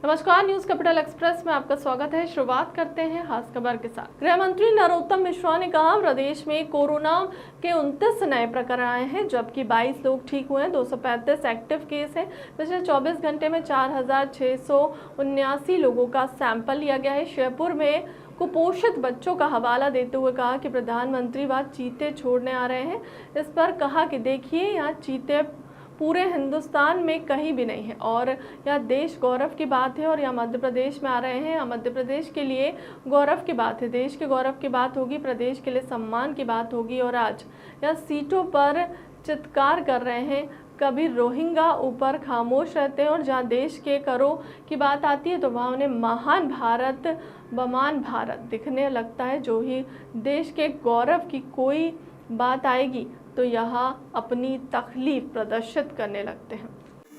नमस्कार, news capital express में आपका स्वागत है। शुरुआत करते हैं खास खबर के साथ। गृह मंत्री नरोत्तम मिश्रा ने कहा, प्रदेश में कोरोना के 29 नए प्रकरण आए हैं, जबकि 22 लोग ठीक हुए हैं। 235 एक्टिव केस हैं। पिछले 24 घंटे में 4679 लोगों का सैंपल लिया गया है। शेरपुर में कुपोषित बच्चों का हवाला देते हुए कहा कि प्रधानमंत्री वहां चीते छोड़ने आ रहे हैं। इस पर कहा कि देखिए, यहाँ चीते पूरे हिंदुस्तान में कहीं भी नहीं है और यह देश गौरव की बात है। और यह मध्य प्रदेश में आ रहे हैं। मध्य प्रदेश के लिए गौरव की बात है, देश के गौरव की बात होगी, प्रदेश के लिए सम्मान की बात होगी। और आज यह सीटों पर चित्कार कर रहे हैं। कभी रोहिंग्या ऊपर खामोश रहते हैं और जहाँ देश के करों की बात आती है तो वहाँ उन्हें महान भारत, बमान भारत दिखने लगता है। जो ही देश के गौरव की कोई बात आएगी तो यहाँ अपनी तकलीफ प्रदर्शित करने लगते हैं।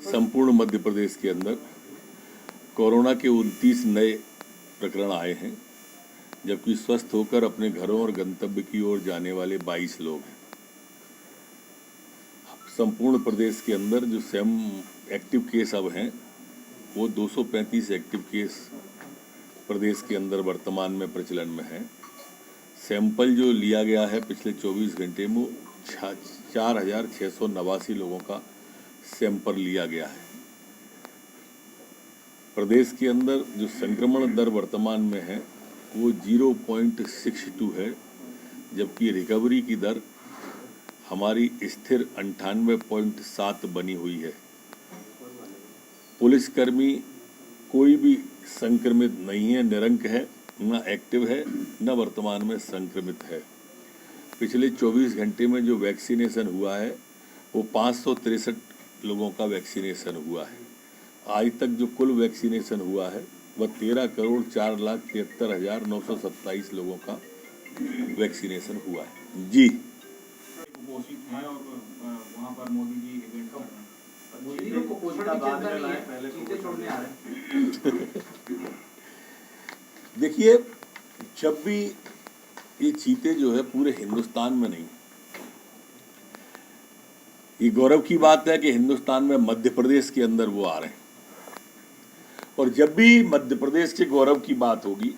संपूर्ण मध्य प्रदेश के अंदर कोरोना के 29 नए प्रकरण आए हैं, जबकि स्वस्थ होकर अपने घरों और गंतव्य की ओर जाने वाले 22 लोग हैं। संपूर्ण प्रदेश के अंदर जो एक्टिव केस अब हैं वो 235 एक्टिव केस प्रदेश के अंदर वर्तमान में प्रचलन में है। सैंपल जो लिया गया है पिछले 24 घंटे में 4689 लोगों का सैंपल लिया गया है। प्रदेश के अंदर जो संक्रमण दर वर्तमान में है वो 0.62 है, जबकि रिकवरी की दर हमारी स्थिर 98.7 बनी हुई है। पुलिसकर्मी कोई भी संक्रमित नहीं है, निरंक है, न एक्टिव है, न वर्तमान में संक्रमित है। पिछले 24 घंटे में जो वैक्सीनेशन हुआ है वो 563 लोगों का वैक्सीनेशन हुआ है। आज तक जो कुल वैक्सीनेशन हुआ है वह 13,04,73,927 लोगों का वैक्सीनेशन हुआ है। जी, कुपोषित हैं और वहाँ पर मोदी जी इवेंट कर रहे हैं। मोदी जी को कुपोषण की चिंता नहीं है, चीते छोड़ने आ रहे हैं। देखिए, जब भी ये चीते जो है पूरे हिंदुस्तान में नहीं, ये गौरव की बात है कि हिंदुस्तान में मध्य प्रदेश के अंदर वो आ रहे हैं। और जब भी मध्य प्रदेश के गौरव की बात होगी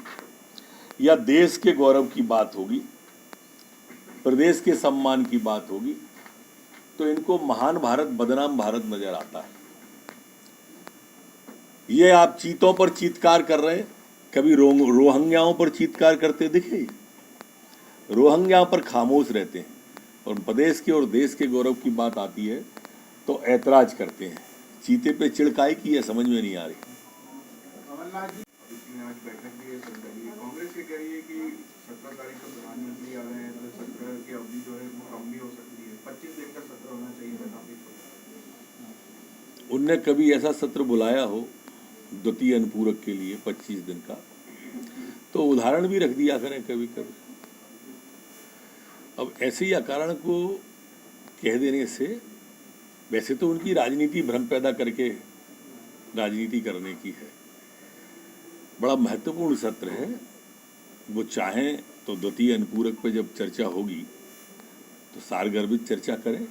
या देश के गौरव की बात होगी, प्रदेश के सम्मान की बात होगी, तो इनको महान भारत, बदनाम भारत नजर आता है। ये आप चीतों पर चीत्कार कर रहे हैं, कभी रोहिंग्याओं पर चीत्कार करते दिखे? रोहिंग्याओं पर खामोश रहते हैं और प्रदेश के और देश के गौरव की बात आती है तो ऐतराज करते हैं। चीते पे चिड़काई की है, समझ में नहीं आ रही। कमलनाथ जी आज बैठक भी कांग्रेस ये कह रही है कि 17 तारीख को प्रधानमंत्री आ रहे हैं तो सत्र की अवधि जो है वो कम भी हो सकती है। 25 दिन का सत्र होना चाहिए था। उनने कभी ऐसा सत्र बुलाया हो द्वितीय अनुपूरक के लिए 25 दिन का, तो उदाहरण भी रख दिया करें कभी कभी। अब ऐसे ही अकारण को कह देने से, वैसे तो उनकी राजनीति भ्रम पैदा करके राजनीति करने की है। बड़ा महत्वपूर्ण सत्र है। वो चाहें तो द्वितीय अनुपूरक पे जब चर्चा होगी तो सारगर्भित चर्चा करें।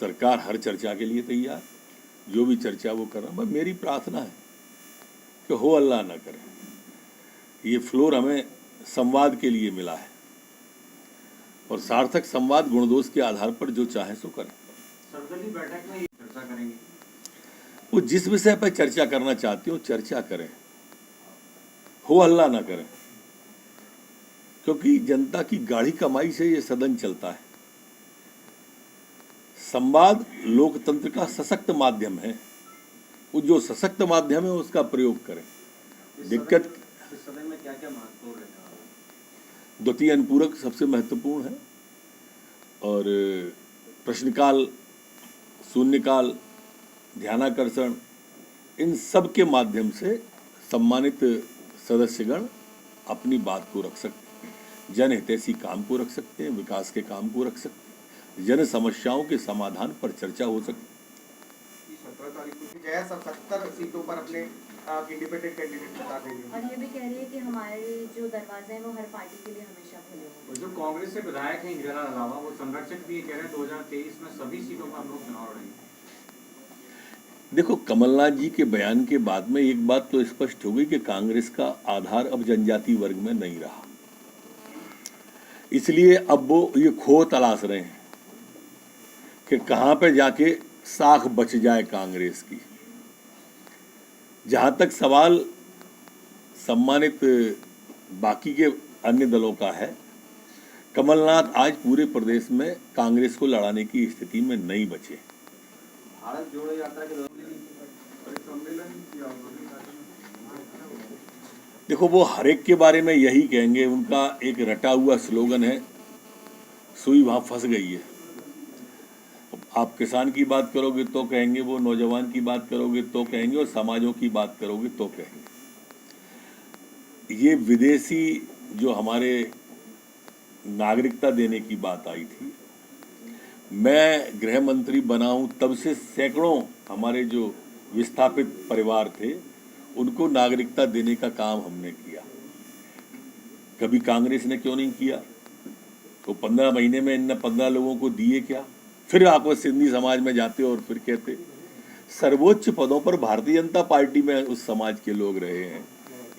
सरकार हर चर्चा के लिए तैयार, जो भी चर्चा वो कर रहा है। मेरी प्रार्थना है कि हो अल्लाह ना करे, ये फ्लोर हमें संवाद के लिए मिला है और सार्थक संवाद गुणदोष के आधार पर जो चाहे सो करें। सर्वदलीय बैठक में ये चर्चा करेंगे। वो जिस विषय पर चर्चा करना चाहती हो चर्चा करें, हो अल्लाह ना करें, क्योंकि जनता की गाढ़ी कमाई से ये सदन चलता है। संवाद लोकतंत्र का सशक्त माध्यम है। वो जो सशक्त माध्यम है उसका प्रयोग करें। दिक्कत इस सदन में क्या-क्या महत्वपूर्ण है? द्वितीय अनुपूरक सबसे महत्वपूर्ण है और प्रश्नकाल, शून्यकाल, ध्यानाकर्षण, इन सब के माध्यम से सम्मानित सदस्यगण अपनी बात को रख सकते हैं, जनहितैषी काम को रख सकते हैं, विकास के काम को रख सकते हैं, जन समस्याओं के समाधान पर चर्चा हो सकती है। 17 तारीख को 70 सीटों पर अपने इंडिपेंडेंट कैंडिडेट बता देंगे। और ये भी कह रही है कि हमारे जो दरवाजे हैं वो हर पार्टी के लिए हमेशा खुले होंगे। जो कांग्रेस से विधायक हैं इंदिरा अलावा, वो संरक्षक भी कह रहे हैं 2023 में सभी सीटों पर हम लोग चुनाव लड़ेंगे। देखो, कमलनाथ जी के बयान के बाद में एक बात तो स्पष्ट हो गई कि कांग्रेस का आधार अब जनजाति वर्ग में नहीं रहा। इसलिए अब वो ये खो तलाश रहे हैं कि कहां पे जाके साख बच जाए कांग्रेस की। जहां तक सवाल सम्मानित बाकी के अन्य दलों का है, कमलनाथ आज पूरे प्रदेश में कांग्रेस को लड़ाने की स्थिति में नहीं बचे। भारत जोड़ो यात्रा के दौरान सम्मेलन किया देखो, वो हर एक के बारे में यही कहेंगे। उनका एक रटा हुआ स्लोगन है, सुई वहां फंस गई है। आप किसान की बात करोगे तो कहेंगे, वो नौजवान की बात करोगे तो कहेंगे, और समाजों की बात करोगे तो कहेंगे। ये विदेशी जो हमारे नागरिकता देने की बात आई थी, मैं गृह मंत्री बना हूं तब से सैकड़ों हमारे जो विस्थापित परिवार थे उनको नागरिकता देने का काम हमने किया। कभी कांग्रेस ने क्यों नहीं किया? तो 15 महीने में इन 15 लोगों को दिए क्या? फिर आप सिंधी समाज में जाते और फिर कहते सर्वोच्च पदों पर भारतीय जनता पार्टी में उस समाज के लोग रहे हैं,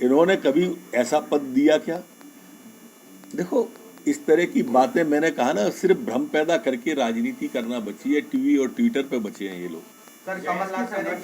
इन्होंने कभी ऐसा पद दिया क्या? देखो, इस तरह की बातें मैंने कहा ना, सिर्फ भ्रम पैदा करके राजनीति करना बची है। टीवी और ट्विटर पे बचे हैं ये लोग। सर, कमलनाथ